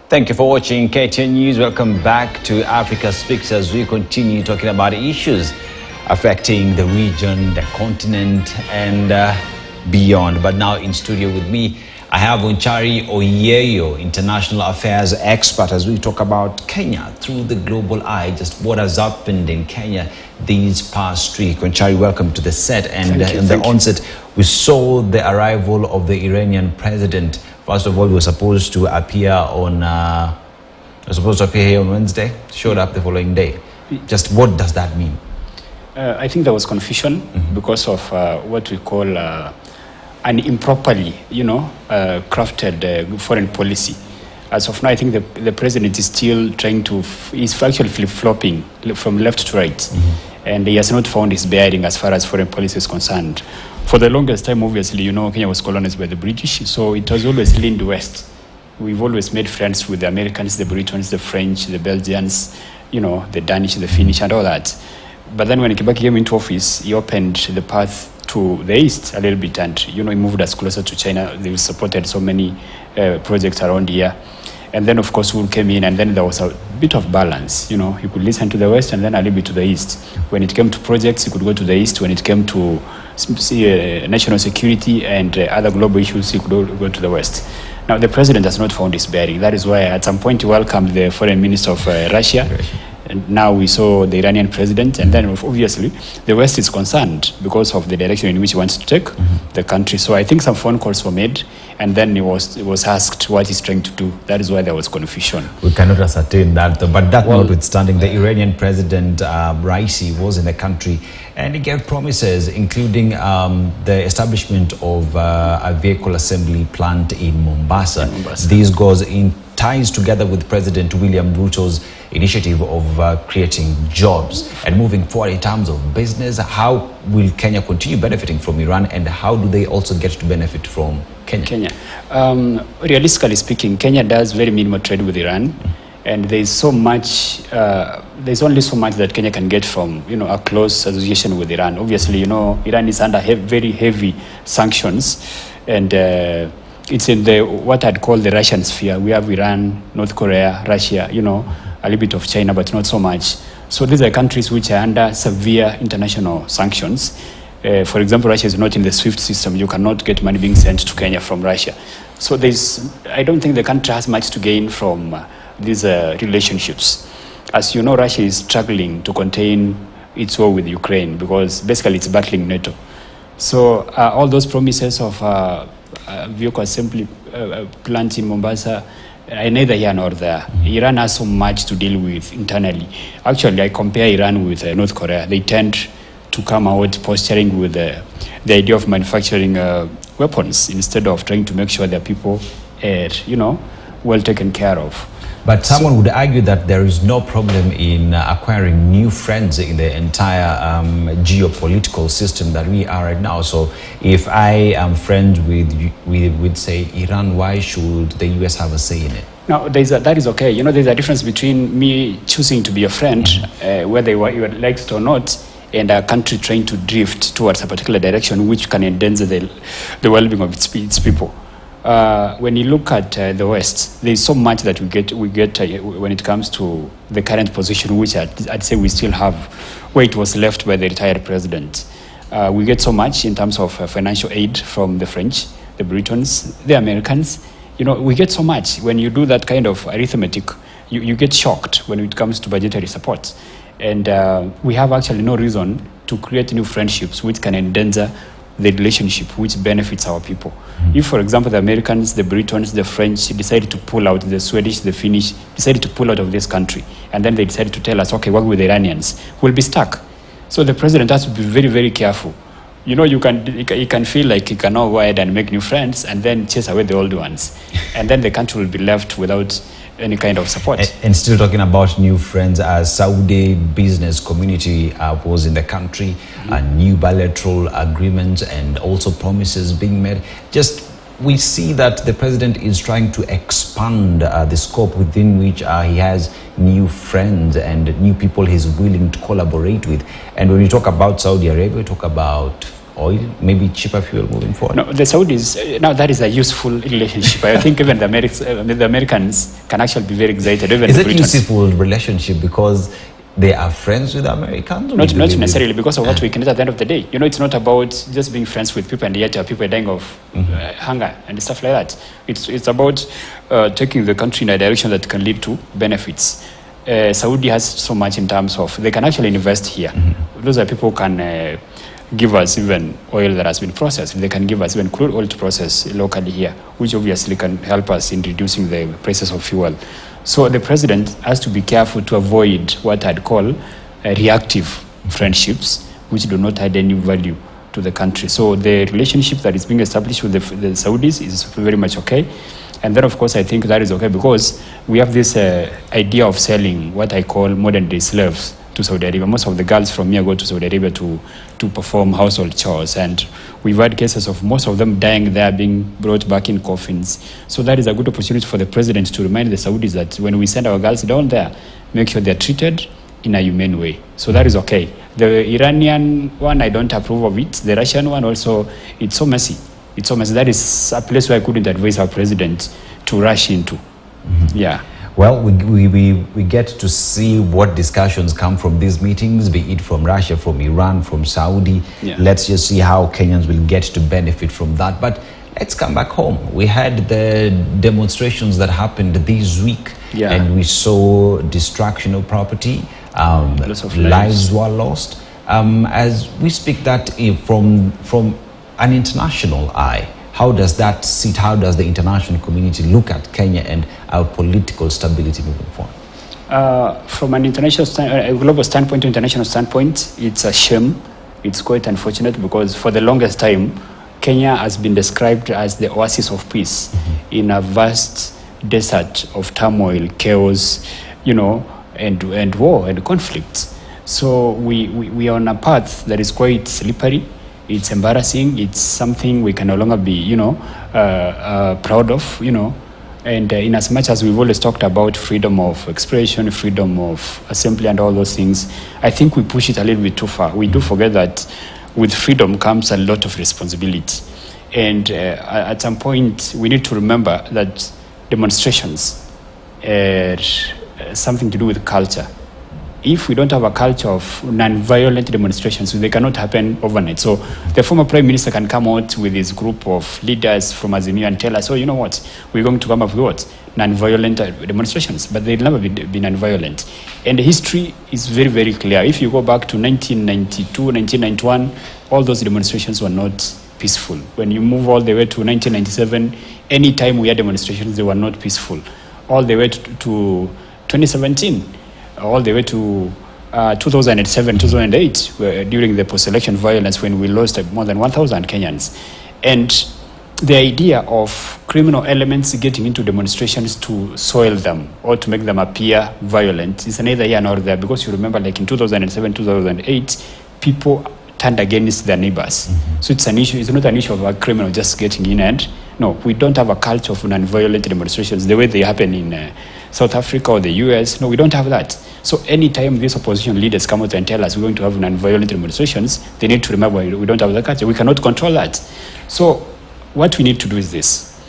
Thank you for watching KTN News. Welcome back to Africa Speaks as we continue talking about issues affecting the region, the continent, and beyond. But now in studio with me, I have Onchari Oyeyo, international affairs expert, as we talk about Kenya through the global eye, just what has happened in Kenya these past week. Onchari, welcome to the set. And in the onset, we saw the arrival of the Iranian president. First of all, we were supposed to appear on here on Wednesday, showed up the following day. Just what does that mean? I think there was confusion because of what we call an improperly, crafted foreign policy. As of now, I think the president is still trying to, he's actually flip-flopping from left to right. And he has not found his bearing as far as foreign policy is concerned. For the longest time, obviously, Kenya was colonized by the British, so it was always leaned west. We've always made friends with the Americans, the Britons, the French, the Belgians, the Danish, the Finnish, and all that. But then when Kibaki came into office, he opened the path to the east a little bit, and he moved us closer to China. They supported so many projects around here. And then, of course, we came in, and then there was a bit of balance. He could listen to the west and then a little bit to the east. When it came to projects, he could go to the east. When it came to national security and other global issues, he could go to the west. Now, the president has not found his bearing. That is why at some point he welcomed the foreign minister of Russia. And now we saw the Iranian president, and then obviously the West is concerned because of the direction in which he wants to take the country. So I think some phone calls were made, and then he was asked what he's trying to do. That is why there was confusion. We cannot ascertain that, but that notwithstanding, the Iranian president Raisi was in the country, and he gave promises, including the establishment of a vehicle assembly plant in Mombasa. This goes in ties together with President William Ruto's initiative of creating jobs and moving forward in terms of business. How will Kenya continue benefiting from Iran, and how do they also get to benefit from Kenya? Realistically speaking, Kenya does very minimal trade with Iran, and there's so much. There's only so much that Kenya can get from a close association with Iran. Obviously, Iran is under very heavy sanctions, and it's in the what I'd call the Russian sphere. We have Iran, North Korea, Russia, a little bit of China, but not so much. So these are countries which are under severe international sanctions. For example, Russia is not in the SWIFT system. You cannot get money being sent to Kenya from Russia. So I don't think the country has much to gain from these relationships. As you know, Russia is struggling to contain its war with Ukraine because basically it's battling NATO. So all those promises of vehicle assembly plant in Mombasa, neither here nor there. Iran has so much to deal with internally. Actually, I compare Iran with North Korea. They tend to come out posturing with the idea of manufacturing weapons instead of trying to make sure their people are, well taken care of. But someone would argue that there is no problem in acquiring new friends in the entire geopolitical system that we are right now. So if I am friends with say, Iran, why should the US have a say in it? No, that is okay. There's a difference between me choosing to be a friend, whether you like it or not, and a country trying to drift towards a particular direction which can endanger the well-being of its people. When you look at the West, there's so much that we get when it comes to the current position, which I'd say we still have where it was left by the retired president. We get so much in terms of financial aid from the French, the Britons, the Americans. We get so much. When you do that kind of arithmetic, you get shocked when it comes to budgetary support. And we have actually no reason to create new friendships which can endanger the relationship which benefits our people. If, for example, the Americans, the Britons, the French decided to pull out, the Swedish, the Finnish decided to pull out of this country, and then they decided to tell us, okay, work with the Iranians, we'll be stuck. So the president has to be very, very careful. He can feel like he cannot go ahead and make new friends and then chase away the old ones. And then the country will be left without any kind of support. And still talking about new friends, as Saudi business community was in the country, new bilateral agreements and also promises being made. We see that the president is trying to expand the scope within which he has new friends and new people he's willing to collaborate with. And when we talk about Saudi Arabia, we talk about oil, maybe cheaper fuel moving forward? No, the Saudis, now that is a useful relationship. I think even the Americans can actually be very excited. Even is the it Britons. useful relationship because they are friends with the Americans? Not necessarily because of what we can do at the end of the day. It's not about just being friends with people and yet people are dying of hunger and stuff like that. It's about taking the country in a direction that can lead to benefits. Saudi has so much in terms of, they can actually invest here. Those are people who can give us even oil that has been processed. They can give us even crude oil to process locally here, which obviously can help us in reducing the prices of fuel. So the president has to be careful to avoid what I'd call reactive friendships, which do not add any value to the country. So the relationship that is being established with the Saudis is very much okay. And then, of course, I think that is okay because we have this idea of selling what I call modern-day slaves to Saudi Arabia. Most of the girls from here go to Saudi Arabia to perform household chores. And we've had cases of most of them dying there, being brought back in coffins. So that is a good opportunity for the president to remind the Saudis that when we send our girls down there, make sure they're treated in a humane way. So that is okay. The Iranian one, I don't approve of it. The Russian one also, it's so messy. It's so messy. That is a place where I couldn't advise our president to rush into. Yeah. Well, we get to see what discussions come from these meetings, be it from Russia, from Iran, from Saudi. Yeah. Let's just see how Kenyans will get to benefit from that. But let's come back home. We had the demonstrations that happened this week, and we saw destruction of property. Loss of lives were lost. As we speak that from an international eye, how does that sit? How does the international community look at Kenya and our political stability moving forward? From an a global standpoint, international standpoint, it's a shame. It's quite unfortunate because for the longest time, Kenya has been described as the oasis of peace in a vast desert of turmoil, chaos, and war and conflict. So we are on a path that is quite slippery. It's embarrassing. It's something we can no longer be, proud of, And in as much as we've always talked about freedom of expression, freedom of assembly and all those things, I think we push it a little bit too far. We do forget that with freedom comes a lot of responsibility. And at some point, we need to remember that demonstrations are something to do with culture. If we don't have a culture of non-violent demonstrations, they cannot happen overnight. So the former prime minister can come out with his group of leaders from Azimio and tell us, oh, you know what, we're going to come up with what? Non-violent demonstrations, but they'll never be non-violent. And the history is very, very clear. If you go back to 1992, 1991, all those demonstrations were not peaceful. When you move all the way to 1997, any time we had demonstrations, they were not peaceful. All the way to 2017, all the way to 2007, 2008, during the post-election violence when we lost more than 1,000 Kenyans. And the idea of criminal elements getting into demonstrations to soil them or to make them appear violent is neither here nor there, because you remember, like in 2007, 2008, people turned against their neighbors. So it's an issue. It's not an issue of a criminal just getting in, and no, we don't have a culture of non-violent demonstrations the way they happen in South Africa or the US. No, we don't have that. So anytime these opposition leaders come out and tell us we're going to have non-violent demonstrations, they need to remember we don't have the culture. We cannot control that. So what we need to do is this.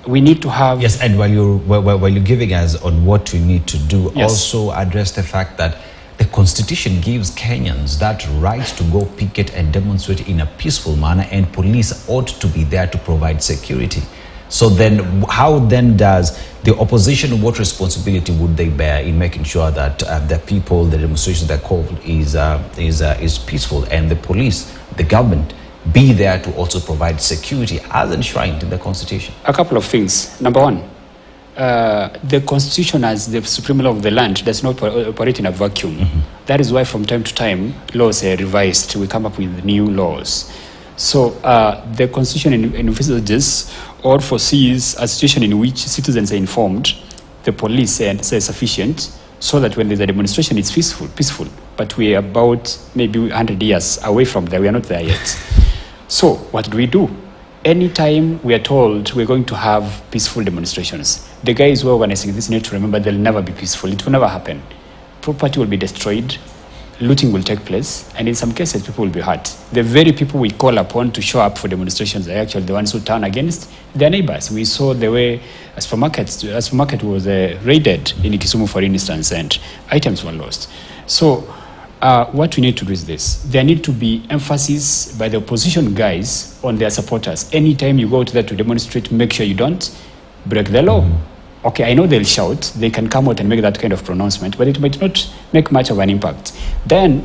We need to have... Yes, and while you're giving us on what we need to do, also address the fact that the Constitution gives Kenyans that right to go picket and demonstrate in a peaceful manner, and police ought to be there to provide security. So then, how then does the opposition, what responsibility would they bear in making sure that the people, the demonstrations they're called is peaceful, and the police, the government, be there to also provide security as enshrined in the Constitution? A couple of things. Number one, the Constitution as the supreme law of the land does not operate in a vacuum. That is why from time to time laws are revised. We come up with new laws. So the Constitution envisages or foresees a situation in which citizens are informed, the police say sufficient, so that when there's a demonstration, it's peaceful. But we are about maybe 100 years away from there. We are not there yet. So what do? Anytime we are told we're going to have peaceful demonstrations, the guys who are organizing this need to remember they'll never be peaceful. It will never happen. Property will be destroyed. looting will take place, and in some cases, people will be hurt. The very people we call upon to show up for demonstrations are actually the ones who turn against their neighbors. We saw the way a supermarket was raided in Kisumu, for instance, and items were lost. So what we need to do is this. There need to be emphasis by the opposition guys on their supporters. Anytime you go to there to demonstrate, make sure you don't break the law. Okay, I know they'll shout, they can come out and make that kind of pronouncement, but it might not make much of an impact. Then,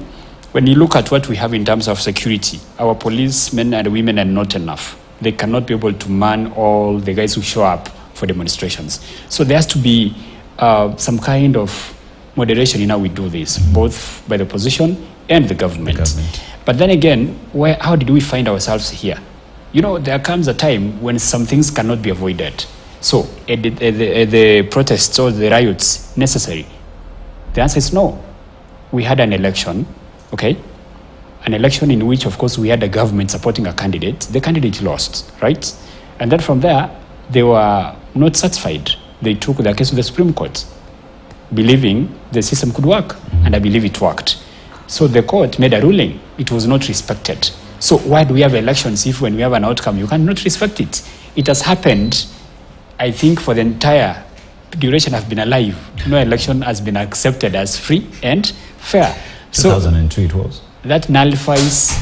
when you look at what we have in terms of security, our policemen and women are not enough. They cannot be able to man all the guys who show up for demonstrations. So there has to be some kind of moderation in how we do this, both by the opposition and the government. But then again, how did we find ourselves here? You know, there comes a time when some things cannot be avoided. So, are the protests or the riots necessary? The answer is no. We had an election, okay? An election in which, of course, we had a government supporting a candidate. The candidate lost, right? And then from there, they were not satisfied. They took their case to the Supreme Court, believing the system could work, and I believe it worked. So the court made a ruling. It was not respected. So why do we have elections if when we have an outcome, you cannot respect it? It has happened, I think, for the entire duration I've been alive. No election has been accepted as free and fair. 2002 it was. That nullifies,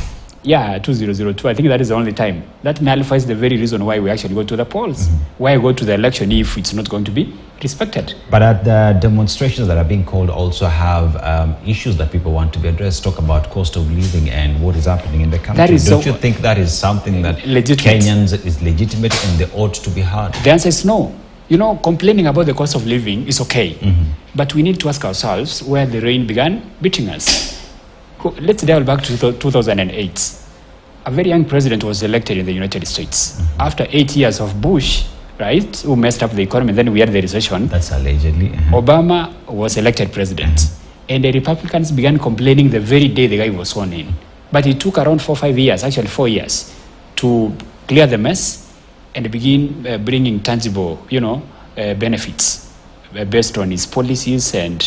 2002. I think that is the only time. That nullifies the very reason why we actually go to the polls. Why go to the election if it's not going to be respected? But at the demonstrations that are being called also have issues that people want to be addressed. Talk about cost of living and what is happening in the country. Don't you think that is something that Kenyans is legitimate and they ought to be heard? The answer is no. You know, complaining about the cost of living is okay. But we need to ask ourselves where the rain began beating us. Let's dial back to 2008. A very young president was elected in the United States. After 8 years of Bush, right, who messed up the economy, then we had the recession. That's allegedly. Obama was elected president. And the Republicans began complaining the very day the guy was sworn in. But it took around 4 years, actually 4 years, to clear the mess and begin bringing tangible, benefits based on his policies and,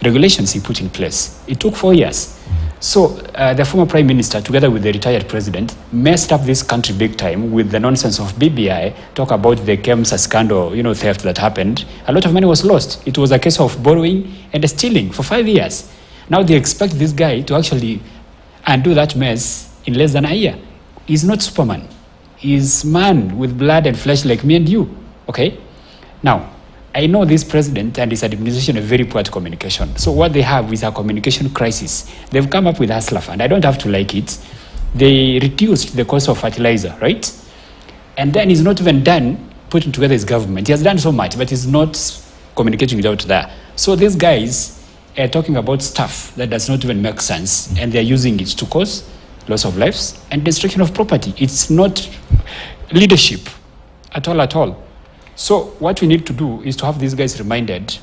regulations he put in place. It took 4 years. So the former prime minister, together with the retired president, messed up this country big time with the nonsense of BBI, talk about the KEMSA scandal, theft that happened. A lot of money was lost. It was a case of borrowing and stealing for 5 years. Now they expect this guy to actually undo that mess in less than a year. He's not Superman. He's man with blood and flesh like me and you, okay? Now, I know this president and his administration are very poor at communication. So what they have is a communication crisis. They've come up with Hustler Fund. I don't have to like it. They reduced the cost of fertilizer, right? And then he's not even done putting together his government. He has done so much, but he's not communicating without that. So these guys are talking about stuff that does not even make sense, and they're using it to cause loss of lives and destruction of property. It's not leadership at all. So what we need to do is to have these guys reminded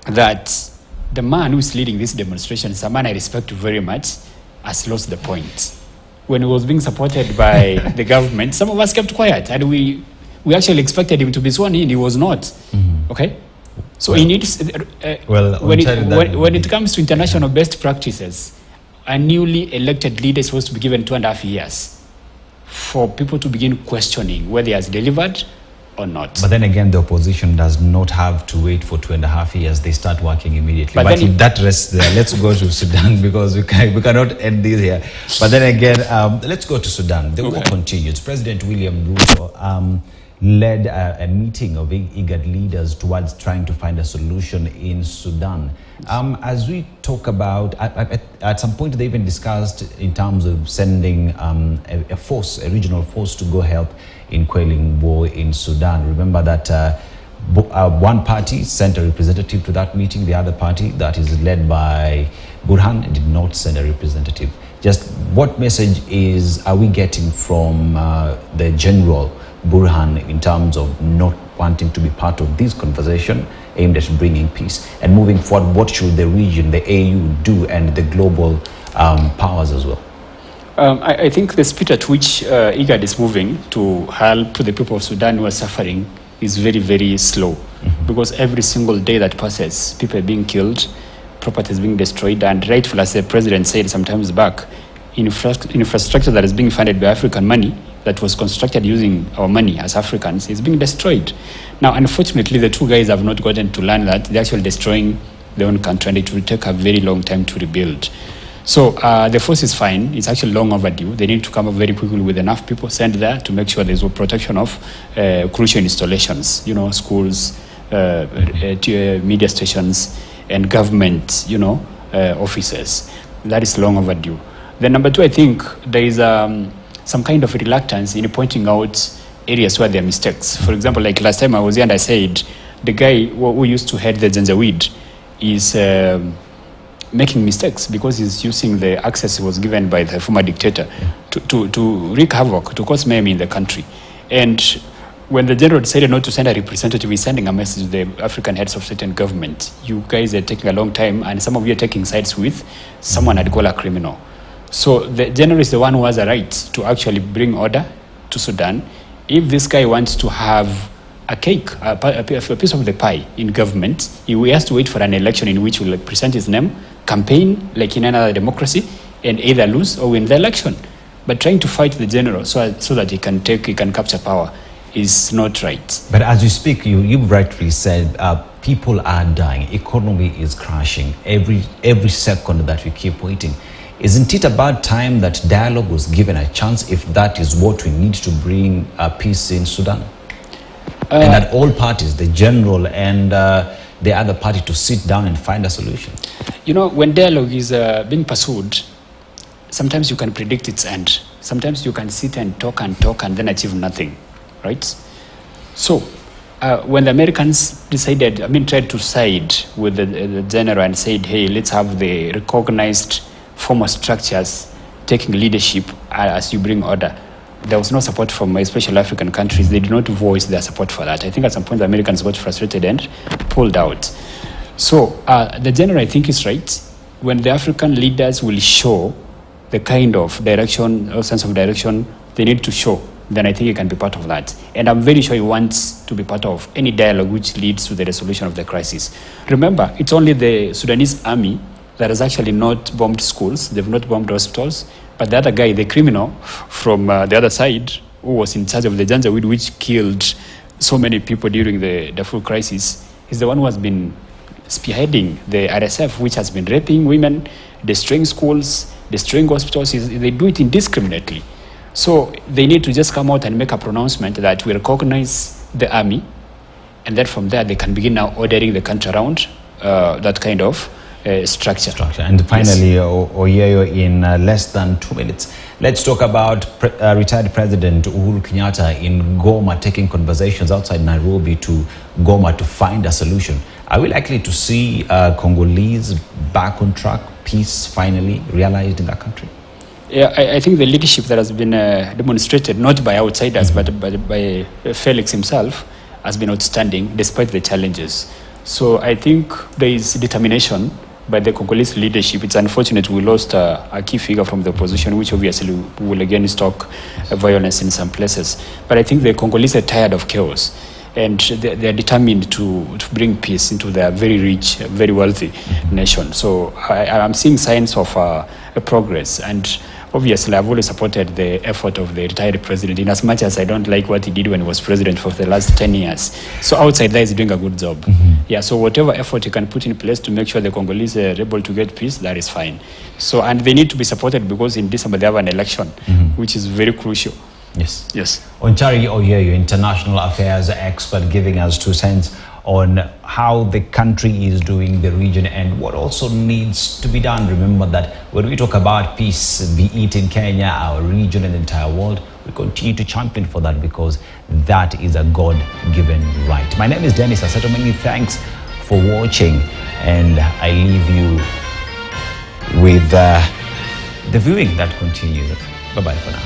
that the man who is leading this demonstration is a man I respect very much, has lost the point. When he was being supported by the government, some of us kept quiet, and we actually expected him to be sworn in. He was not. Okay? So he needs, when it comes to international best practices, a newly elected leader is supposed to be given 2.5 years for people to begin questioning whether he has delivered or not. But then again, the opposition does not have to wait for 2.5 years. They start working immediately. But if that rests there, let's go to Sudan, because we cannot end this here. But then again, let's go to Sudan. The war continues. President William Ruto led a meeting of IGAD leaders towards trying to find a solution in Sudan. As we talk about, at some point they even discussed in terms of sending a regional force to go help in quelling war in Sudan. Remember that one party sent a representative to that meeting. The other party, that is led by Burhan, did not send a representative. Just what message are we getting from the general Burhan in terms of not wanting to be part of this conversation aimed at bringing peace? And moving forward, what should the region, the AU, do, and the global powers as well? I think the speed at which IGAD is moving to help the people of Sudan who are suffering is very, very slow. Because every single day that passes, people are being killed, property is being destroyed, and rightfully, as the president said sometimes back, infrastructure that is being funded by African money, that was constructed using our money as Africans, is being destroyed. Now, unfortunately, the two guys have not gotten to learn that they're actually destroying their own country, and it will take a very long time to rebuild. So the force is fine. It's actually long overdue. They need to come up very quickly with enough people sent there to make sure there's a protection of crucial installations, schools, media stations, and government, offices. That is long overdue. Then number two, I think there is some kind of reluctance in pointing out areas where there are mistakes. For example, like last time I was here and I said, the guy who used to head the Janjaweed is making mistakes because he's using the access he was given by the former dictator to wreak havoc, to cause mayhem in the country. And when the general decided not to send a representative, he's sending a message to the African heads of state and government. You guys are taking a long time, and some of you are taking sides with someone I'd call a criminal. So the general is the one who has a right to actually bring order to Sudan. If this guy wants to have a cake, a piece of the pie in government, he has to wait for an election in which he will present his name, campaign like in another democracy, and either lose or win the election. But trying to fight the general so that he can capture power is not right. But as you speak, you've rightfully said people are dying, economy is crashing every second that we keep waiting. Isn't it about time that dialogue was given a chance, if that is what we need to bring peace in Sudan? And that all parties, the general and the other party, to sit down and find a solution? When dialogue is being pursued, sometimes you can predict its end. Sometimes you can sit and talk and then achieve nothing, right? So when the Americans tried to side with the general and said, hey, let's have the recognized former structures taking leadership as you bring order, there was no support from especially African countries. They did not voice their support for that. I think at some point the Americans got frustrated and pulled out. So the general, I think, is right. When the African leaders will show the kind of direction or sense of direction they need to show, then I think he can be part of that. And I'm very sure he wants to be part of any dialogue which leads to the resolution of the crisis. Remember, it's only the Sudanese army that has actually not bombed schools. They've not bombed hospitals. But the other guy, the criminal from the other side, who was in charge of the Janjaweed, which killed so many people during the Darfur crisis, is the one who has been spearheading the RSF, which has been raping women, destroying schools, destroying hospitals. They do it indiscriminately. So they need to just come out and make a pronouncement that we recognize the army, and then from there they can begin now ordering the country around that kind of structure. And finally, yes. Oyeyo, in less than 2 minutes, let's talk about retired President Uhuru Kenyatta in Goma taking conversations outside Nairobi to Goma to find a solution. Are we likely to see Congolese back on track, peace finally realized in that country? Yeah, I think the leadership that has been demonstrated, not by outsiders, but by Felix himself, has been outstanding despite the challenges. So I think there is determination by the Congolese leadership. It's unfortunate we lost a key figure from the opposition, which obviously will again stoke violence in some places. But I think the Congolese are tired of chaos, and they are determined to bring peace into their very rich, very wealthy nation. So I'm seeing signs of progress, and obviously I've always supported the effort of the retired president, in as much as I don't like what he did when he was president for the last 10 years. So outside there, he's doing a good job. Yeah, so whatever effort you can put in place to make sure the Congolese are able to get peace, that is fine. So, and they need to be supported because in December they have an election, which is very crucial. Yes. Yes. Onchari Oyeyo, international affairs expert, giving us 2 cents on how the country is doing, the region, and what also needs to be done. Remember that when we talk about peace, be it in Kenya, our region, and the entire world, we continue to champion for that because that is a God-given right. My name is Dennis Asato. Many thanks for watching, and I leave you with the viewing that continues. Bye-bye for now.